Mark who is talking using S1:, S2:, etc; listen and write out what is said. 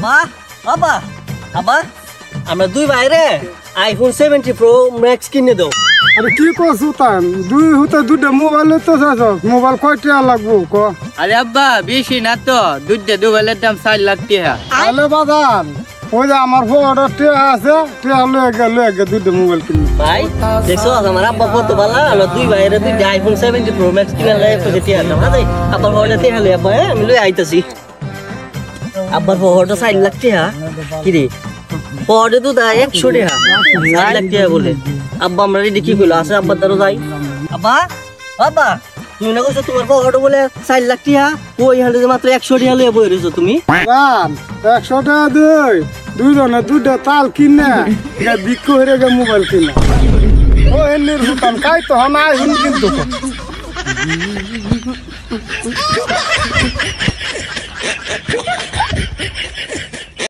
S1: আব্বা আব্বা আব্বা আমরা দুই বাইরে আইফোন 70 প্রো ম্যাক্স কিনে দাও।
S2: আরে কি করছু তান দুই হতে দুইটা মোবাইল তো মোবাইল কয়টা লাগবো ক?
S3: আরে আব্বা বেশি না তো দুইটা মোবাইলের দাম 4 লাখ টাকা।
S2: আলে বাজান ওই যে আমার ফোনটা টিয়া আছে টিয়া লয়ে গে দুইটা মোবাইল কিনবো।
S1: ভাই দেখছো আমার আব্বা কত ভালো, আমরা দুই বাইরে দুইটা আইফোন 70 প্রো ম্যাক্স কিনে লাগে কত টিয়া দাম। ভাই আব্বার ফোনটা টিয়া লই আব্বা, আমি লই আইতাছি। আব্বার ফোনটা 4 লাখ টাকা কি রে? পরে তো দা 100 টাকা 4 লাখ টাকা বলে। আব্বা আমরা রেডি কি কইলো আছে আব্বার দ্বারা যাই। আব্বা আব্বা তুমি না কইছো তোমার ফোনটা বলে 4 লাখ টাকা, ওই হালে মাত্র 100 টাকা লইয়া বই রইছো তুমি।
S2: জান 100 টাকা দুইজনে দুইটা তাল কিনে বিক্রি হয়ে গে মোবাইল কিনে ও এমনির হুতাম কাই তো নাই কিন্তু